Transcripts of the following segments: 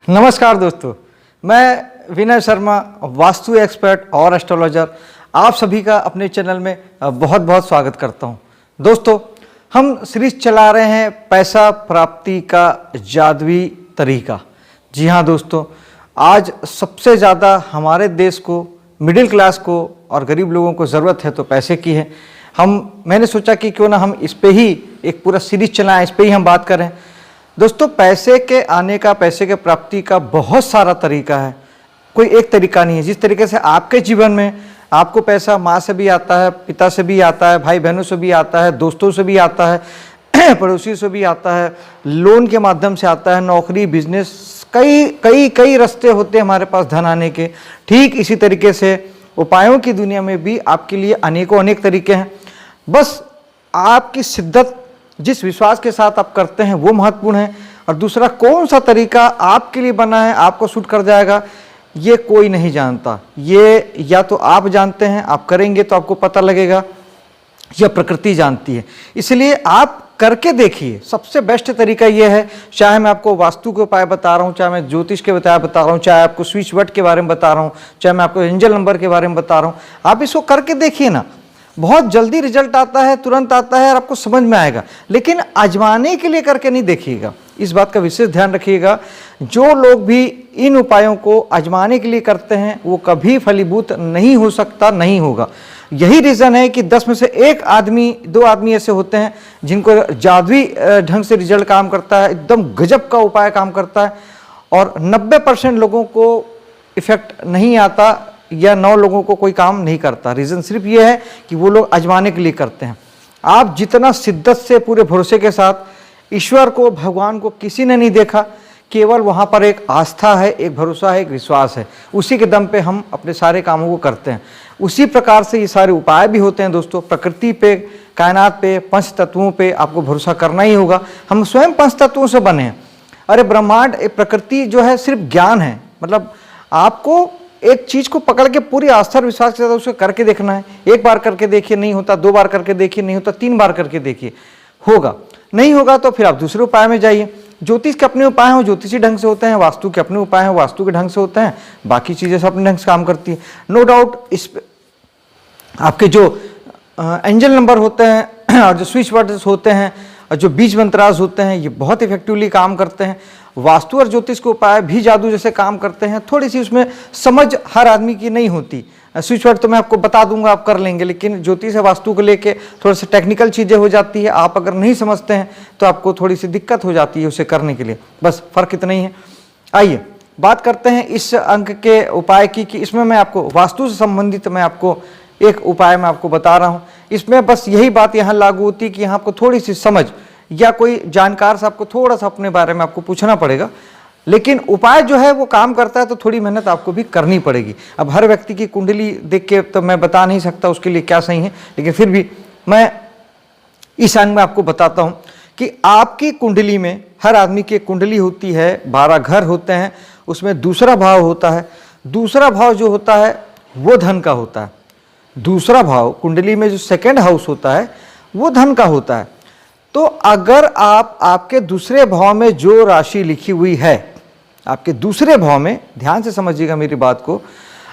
नमस्कार दोस्तों, मैं विनय शर्मा, वास्तु एक्सपर्ट और एस्ट्रोलॉजर, आप सभी का अपने चैनल में बहुत बहुत स्वागत करता हूं। दोस्तों, हम सीरीज चला रहे हैं पैसा प्राप्ति का जादुई तरीका। जी हाँ दोस्तों, आज सबसे ज़्यादा हमारे देश को, मिडिल क्लास को और गरीब लोगों को ज़रूरत है तो पैसे की है। मैंने सोचा कि क्यों ना हम इस पे ही एक पूरा सीरीज चलाएं, इस पे ही हम बात करें। दोस्तों, पैसे के आने का, पैसे के प्राप्ति का बहुत सारा तरीका है, कोई एक तरीका नहीं है। जिस तरीके से आपके जीवन में आपको पैसा माँ से भी आता है, पिता से भी आता है, भाई बहनों से भी आता है, दोस्तों से भी आता है, पड़ोसी से भी आता है, लोन के माध्यम से आता है, नौकरी, बिजनेस, कई रास्ते होते हैं हमारे पास धन आने के। ठीक इसी तरीके से उपायों की दुनिया में भी आपके लिए अनेक तरीके हैं। बस आपकी शिद्दत, जिस विश्वास के साथ आप करते हैं वो महत्वपूर्ण है, और दूसरा कौन सा तरीका आपके लिए बना है, आपको सूट कर जाएगा, ये कोई नहीं जानता। ये या तो आप जानते हैं, आप करेंगे तो आपको पता लगेगा, या प्रकृति जानती है। इसलिए आप करके देखिए। सबसे बेस्ट तरीका ये है, चाहे मैं आपको वास्तु के उपाय बता रहा हूँ, चाहे मैं ज्योतिष के उपाय बता रहा हूँ, चाहे आपको स्विच वर्ड के बारे में बता रहा हूँ, चाहे मैं आपको एंजल नंबर के बारे में बता रहा हूँ, आप इसको करके देखिए ना। बहुत जल्दी रिजल्ट आता है, तुरंत आता है और आपको समझ में आएगा। लेकिन आजमाने के लिए करके नहीं देखिएगा, इस बात का विशेष ध्यान रखिएगा। जो लोग भी इन उपायों को आजमाने के लिए करते हैं वो कभी फलीभूत नहीं हो सकता, नहीं होगा। यही रीज़न है कि 10 में से 1 आदमी, 2 आदमी ऐसे होते हैं जिनको जादुई ढंग से रिजल्ट काम करता है, एकदम गजब का उपाय काम करता है, और 90% लोगों को इफेक्ट नहीं आता, या 9 लोगों को कोई काम नहीं करता। रीज़न सिर्फ ये है कि वो लोग आजमाने के लिए करते हैं। आप जितना शिद्दत से, पूरे भरोसे के साथ, ईश्वर को, भगवान को किसी ने नहीं देखा, केवल वहाँ पर एक आस्था है, एक भरोसा है, एक विश्वास है, उसी के दम पे हम अपने सारे कामों को करते हैं। उसी प्रकार से ये सारे उपाय भी होते हैं दोस्तों। प्रकृति पे, कायनात पे, पंच तत्वों पे आपको भरोसा करना ही होगा। हम स्वयं पंच तत्वों से बने हैं। अरे ब्रह्मांड, प्रकृति जो है सिर्फ ज्ञान है। मतलब आपको एक चीज को पकड़ के पूरी आस्था और विश्वास के साथ उसको करके देखना है। 1 बार करके देखिए, नहीं होता, 2 बार करके देखिए, नहीं होता, 3 बार करके देखिए, होगा। नहीं होगा तो फिर आप दूसरे उपाय में जाइए। ज्योतिष के अपने उपाय हैं, ज्योतिषी ढंग से होते हैं। वास्तु के अपने उपाय हैं, वास्तु के ढंग से होते हैं। बाकी चीजें सब अपने ढंग से काम करती है। नो डाउट इस आपके जो एंजल नंबर होते हैं और जो स्विच वर्ड्स होते हैं और जो बीज मंत्रास होते हैं, ये बहुत इफेक्टिवली काम करते हैं। वास्तु और ज्योतिष के उपाय भी जादू जैसे काम करते हैं। थोड़ी सी उसमें समझ हर आदमी की नहीं होती। स्विच वर्ड तो मैं आपको बता दूंगा, आप कर लेंगे, लेकिन ज्योतिष है, वास्तु को लेके थोड़ा सा टेक्निकल चीज़ें हो जाती है। आप अगर नहीं समझते हैं तो आपको थोड़ी सी दिक्कत हो जाती है उसे करने के लिए। बस फ़र्क इतना ही है। आइए बात करते हैं इस अंक के उपाय की, कि इसमें मैं आपको वास्तु से संबंधित मैं आपको एक उपाय मैं आपको बता रहा हूँ। इसमें बस यही बात यहाँ लागू होती है कि यहाँ आपको थोड़ी सी समझ, या कोई जानकार से आपको थोड़ा सा अपने बारे में आपको पूछना पड़ेगा। लेकिन उपाय जो है वो काम करता है, तो थोड़ी मेहनत आपको भी करनी पड़ेगी। अब हर व्यक्ति की कुंडली देख के तो मैं बता नहीं सकता उसके लिए क्या सही है, लेकिन फिर भी मैं इस अंग में आपको बताता हूँ कि आपकी कुंडली में, हर आदमी की कुंडली होती है, 12 घर होते हैं, उसमें दूसरा भाव होता है। दूसरा भाव जो होता है वो धन का होता है। दूसरा भाव कुंडली में जो सेकेंड हाउस होता है वो धन का होता है। तो अगर आपके दूसरे भाव में जो राशि लिखी हुई है, आपके दूसरे भाव में, ध्यान से समझिएगा मेरी बात को,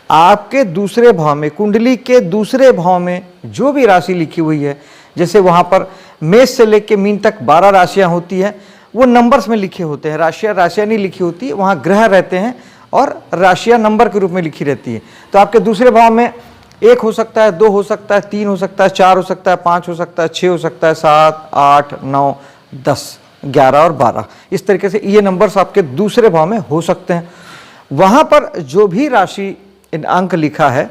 आपके दूसरे भाव में, कुंडली के दूसरे भाव में जो भी राशि लिखी हुई है, जैसे वहाँ पर मेष से लेकर मीन तक 12 राशियाँ होती हैं, वो नंबर्स में लिखे होते हैं। राशियाँ नहीं लिखी होती, वहाँ ग्रह रहते हैं और राशियाँ नंबर के रूप में लिखी रहती है। तो आपके दूसरे भाव में 1 हो सकता है, 2 हो सकता है, 3 हो सकता है, 4 हो सकता है, 5 हो सकता है, 6 हो सकता है, 7, 8, 9, 10, 11 और 12, इस तरीके से ये नंबर्स आपके दूसरे भाव में हो सकते हैं। वहाँ पर जो भी राशि अंक लिखा है,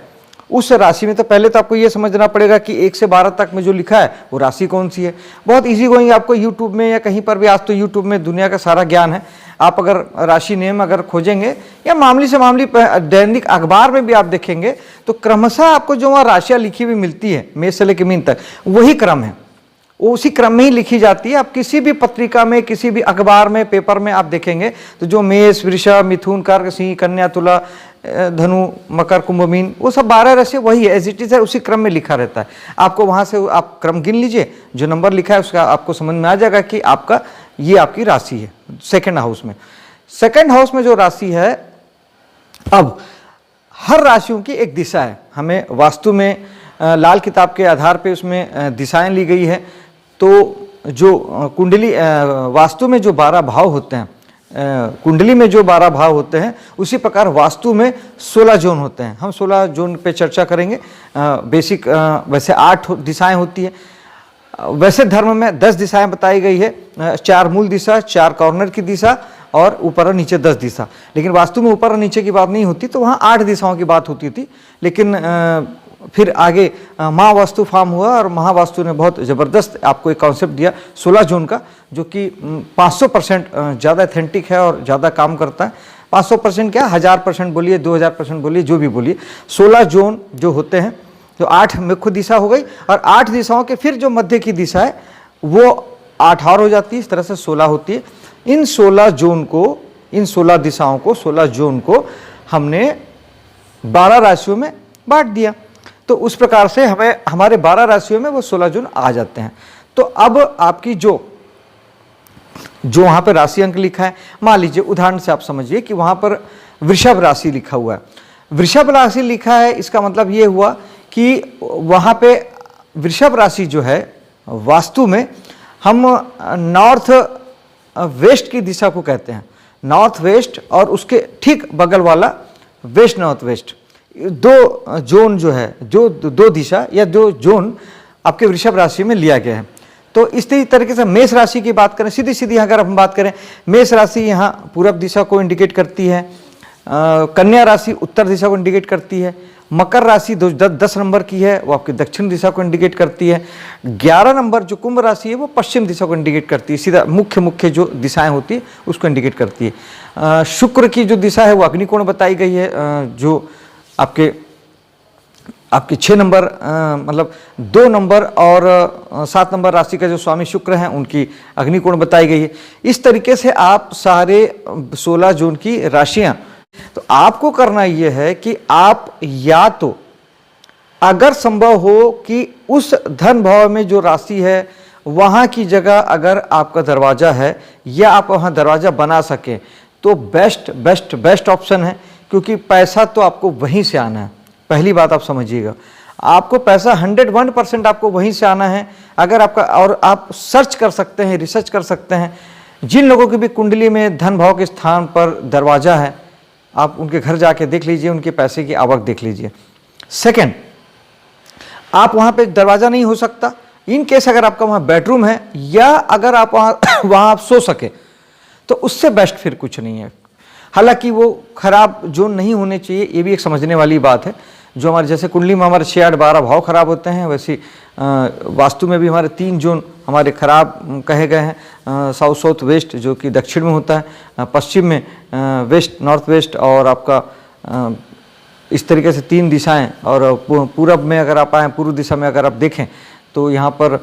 उस राशि में तो पहले तो आपको ये समझना पड़ेगा कि 1 से 12 तक में जो लिखा है वो राशि कौन सी है। बहुत इजी गोइंग, आपको यूट्यूब में या कहीं पर भी, आज तो यूट्यूब में दुनिया का सारा ज्ञान है। आप अगर राशि नेम अगर खोजेंगे या मामूली से मामूली दैनिक अखबार में भी आप देखेंगे, तो क्रमशः आपको जो वहाँ राशियाँ लिखी हुई मिलती है, मेष से लेकर मीन तक, वही क्रम है, वो उसी क्रम में ही लिखी जाती है। आप किसी भी पत्रिका में, किसी भी अखबार में, पेपर में आप देखेंगे तो जो मेष, वृषभ, मिथुन, कर्क, सिंह, कन्या, तुला, धनु, मकर, कुंभ, मीन, वो सब 12 राशि वही है, एज इट इज है, उसी क्रम में लिखा रहता है। आपको वहाँ से आप क्रम गिन लीजिए, जो नंबर लिखा है उसका आपको समझ में आ जाएगा कि आपका ये आपकी राशि है सेकेंड हाउस में। सेकंड हाउस में जो राशि है, अब हर राशियों की एक दिशा है। हमें वास्तु में लाल किताब के आधार पे उसमें दिशाएं ली गई है। तो जो कुंडली वास्तु में जो 12 भाव होते हैं, कुंडली में जो 12 भाव होते हैं, उसी प्रकार वास्तु में 16 जोन होते हैं। हम 16 जोन पे चर्चा करेंगे। बेसिक वैसे 8 दिशाएं होती है। वैसे धर्म में 10 दिशाएं बताई गई है, 4 मूल दिशा, 4 कॉर्नर की दिशा और ऊपर और नीचे 10 दिशा। लेकिन वास्तु में ऊपर और नीचे की बात नहीं होती, तो वहाँ 8 दिशाओं की बात होती थी। लेकिन फिर आगे महावास्तु फॉर्म हुआ और महावास्तु ने बहुत ज़बरदस्त आपको एक कॉन्सेप्ट दिया 16 जोन का, जो कि 500% ज़्यादा ऑथेंटिक है और ज़्यादा काम करता है। 500% क्या, 1000% बोलिए, 2000% बोलिए, जो भी बोलिए। 16 जोन जो होते हैं, तो 8 मुख्य दिशा हो गई और 8 दिशाओं के फिर जो मध्य की दिशा है वो 8 और हो जाती है। इस तरह से 16 होती है। इन 16 जोन को, इन 16 दिशाओं को, 16 जोन को हमने 12 राशियों में बांट दिया। तो उस प्रकार से हमें हमारे 12 राशियों में वो 16 जोन आ जाते हैं। तो अब आपकी जो वहाँ पर राशि अंक लिखा है, मान लीजिए उदाहरण से आप समझिए कि वहाँ पर वृषभ राशि लिखा हुआ है। वृषभ राशि लिखा है, इसका मतलब ये हुआ कि वहाँ पे वृषभ राशि जो है वास्तु में हम नॉर्थ वेस्ट की दिशा को कहते हैं। नॉर्थ वेस्ट और उसके ठीक बगल वाला वेस्ट नॉर्थ वेस्ट, 2 जोन जो है, जो 2 दिशा या 2 जोन आपके वृषभ राशि में लिया गया है। तो इस तरीके से मेष राशि की बात करें, सीधी सीधी अगर हम बात करें, मेष राशि यहाँ पूरब दिशा को इंडिकेट करती है, कन्या राशि उत्तर दिशा को इंडिकेट करती है, मकर राशि 10 नंबर की है, वो आपकी दक्षिण दिशा को इंडिकेट करती है। 11 नंबर जो कुंभ राशि है वो पश्चिम दिशा को इंडिकेट करती है। सीधा मुख्य जो दिशाएं होती है उसको इंडिकेट करती है। शुक्र की जो दिशा है वो अग्निकोण बताई गई है, जो आपके 6 नंबर मतलब 2 नंबर और 7 नंबर राशि का जो स्वामी शुक्र हैं उनकी अग्निकोण बताई गई है। इस तरीके से आप सारे 16 जोन की राशियां, तो आपको करना यह है कि आप या तो अगर संभव हो कि उस धन भाव में जो राशि है वहाँ की जगह अगर आपका दरवाजा है या आप वहाँ दरवाजा बना सकें तो बेस्ट ऑप्शन है, क्योंकि पैसा तो आपको वहीं से आना है। पहली बात आप समझिएगा, आपको पैसा 101% आपको वहीं से आना है। अगर आपका, और आप सर्च कर सकते हैं, रिसर्च कर सकते हैं, जिन लोगों की भी कुंडली में धन भाव के स्थान पर दरवाजा है, आप उनके घर जाके देख लीजिए, उनके पैसे की आवक देख लीजिए। सेकंड, आप वहाँ पे दरवाजा नहीं हो सकता, इन केस अगर आपका वहाँ बेडरूम है या अगर आप वहाँ आप सो सके, तो उससे बेस्ट फिर कुछ नहीं है। हालांकि वो खराब जोन नहीं होने चाहिए, ये भी एक समझने वाली बात है। जो हमारे जैसे कुंडली में हमारे 6, 8, 12 भाव खराब होते हैं, वैसे वास्तु में भी हमारे 3 जोन हमारे खराब कहे गए हैं। साउथ वेस्ट जो कि दक्षिण में होता है, पश्चिम में वेस्ट नॉर्थ वेस्ट, और आपका इस तरीके से 3 दिशाएं, और पूरब में अगर आप आएँ, पूर्व दिशा में अगर आप देखें तो यहाँ पर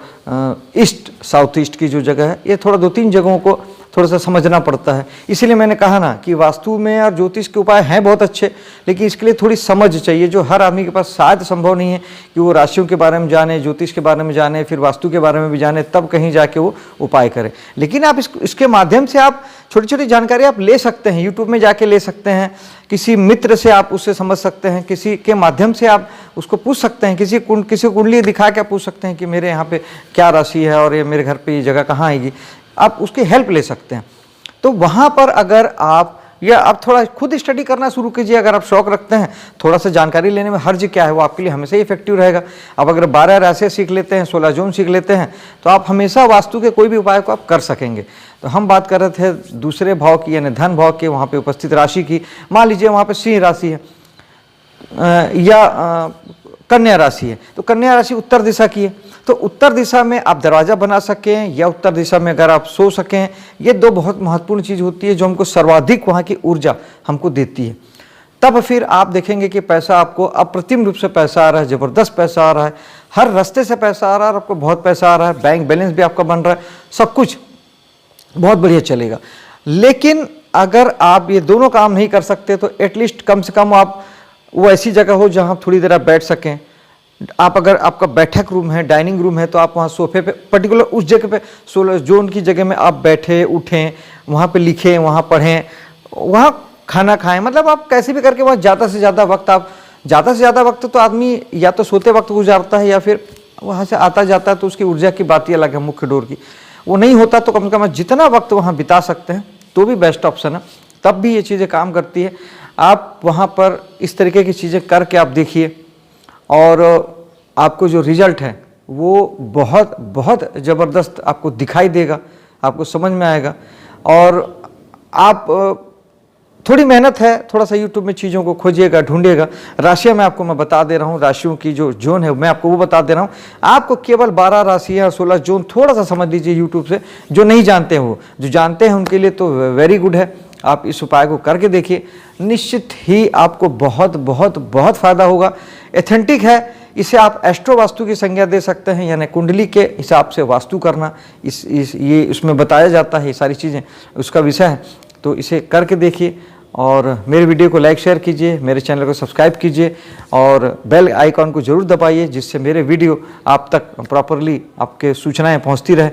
ईस्ट साउथ ईस्ट की जो जगह है, ये थोड़ा 2-3 जगहों को थोड़ा सा समझना पड़ता है। इसीलिए मैंने कहा ना कि वास्तु में और ज्योतिष के उपाय हैं बहुत अच्छे, लेकिन इसके लिए थोड़ी समझ चाहिए, जो हर आदमी के पास शायद संभव नहीं है कि वो राशियों के बारे में जाने, ज्योतिष के बारे में जाने, फिर वास्तु के बारे में भी जाने, तब कहीं जाके वो उपाय करे। लेकिन आप इसके माध्यम से आप छोटी छोटी जानकारी आप ले सकते हैं, यूट्यूब में जाके ले सकते हैं, किसी मित्र से आप उससे समझ सकते हैं, किसी के माध्यम से आप उसको पूछ सकते हैं, किसी कुंडली दिखा के आप पूछ सकते हैं कि मेरे यहाँ पे क्या राशि है और ये मेरे घर पे ये जगह कहाँ आएगी, आप उसकी हेल्प ले सकते हैं। तो वहाँ पर अगर आप, या आप थोड़ा खुद स्टडी करना शुरू कीजिए, अगर आप शौक रखते हैं, थोड़ा सा जानकारी लेने में हर्ज क्या है, वो आपके लिए हमेशा ही इफेक्टिव रहेगा। अब अगर 12 राशियाँ सीख लेते हैं, 16 जोन सीख लेते हैं, तो आप हमेशा वास्तु के कोई भी उपाय को आप कर सकेंगे। तो हम बात कर रहे थे दूसरे भाव की, यानी धन भाव के वहाँ पे उपस्थित राशि की। मान लीजिए वहाँ पे सिंह राशि है या कन्या राशि है, तो कन्या राशि उत्तर दिशा की है, तो उत्तर दिशा में आप दरवाजा बना सकें या उत्तर दिशा में अगर आप सो सकें, ये 2 बहुत महत्वपूर्ण चीज़ होती है जो हमको सर्वाधिक वहाँ की ऊर्जा हमको देती है। तब फिर आप देखेंगे कि पैसा आपको अप्रतिम रूप से पैसा आ रहा है, ज़बरदस्त पैसा आ रहा है, हर रास्ते से पैसा आ रहा है और आपको बहुत पैसा आ रहा है, बैंक बैलेंस भी आपका बन रहा है, सब कुछ बहुत बढ़िया चलेगा। लेकिन अगर आप ये दोनों काम नहीं कर सकते तो एटलीस्ट कम से कम आप वो ऐसी जगह हो जहाँ थोड़ी देर आप बैठ सकें। आप अगर आपका बैठक रूम है, डाइनिंग रूम है, तो आप वहाँ सोफे पे पर्टिकुलर उस जगह पे 16 जोन की जगह में आप बैठे उठें, वहाँ पे लिखें, वहाँ पढ़ें, वहाँ खाना खाएं, मतलब आप कैसे भी करके वहाँ ज़्यादा से ज़्यादा वक्त तो आदमी या तो सोते वक्त गुजारता है या फिर वहाँ से आता जाता है, तो उसकी ऊर्जा की बात ही अलग है। मुख्य डोर की वो नहीं होता तो कम से कम जितना वक्त वहाँ बिता सकते हैं तो भी बेस्ट ऑप्शन है, तब भी ये चीज़ें काम करती है। आप वहाँ पर इस तरीके की चीज़ें करके आप देखिए और आपको जो रिजल्ट है वो बहुत बहुत ज़बरदस्त आपको दिखाई देगा, आपको समझ में आएगा। और आप थोड़ी मेहनत है, थोड़ा सा यूट्यूब में चीज़ों को खोजिएगा, ढूंढिएगा। राशियाँ मैं बता दे रहा हूँ, राशियों की जो जोन है मैं आपको वो बता दे रहा हूँ। आपको केवल 12 राशियाँ 16 जोन थोड़ा सा समझ लीजिए यूट्यूब से, जो नहीं जानते हैं वो, जो जानते हैं उनके लिए तो वेरी गुड है। आप इस उपाय को करके देखिए, निश्चित ही आपको बहुत बहुत बहुत फ़ायदा होगा। एथेंटिक है, इसे आप एस्ट्रो वास्तु की संज्ञा दे सकते हैं, यानी कुंडली के हिसाब से वास्तु करना, ये उसमें बताया जाता है, ये सारी चीज़ें उसका विषय है। तो इसे करके देखिए और मेरे वीडियो को लाइक शेयर कीजिए, मेरे चैनल को सब्सक्राइब कीजिए और बेल आइकॉन को ज़रूर दबाइए, जिससे मेरे वीडियो आप तक प्रॉपरली आपके सूचनाएं पहुंचती रहे।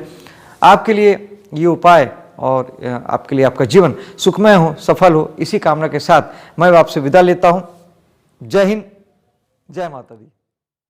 आपके लिए ये उपाय और आपके लिए आपका जीवन सुखमय हो, सफल हो, इसी कामना के साथ मैं आपसे विदा लेता हूँ। जय हिंद, जय माता दी।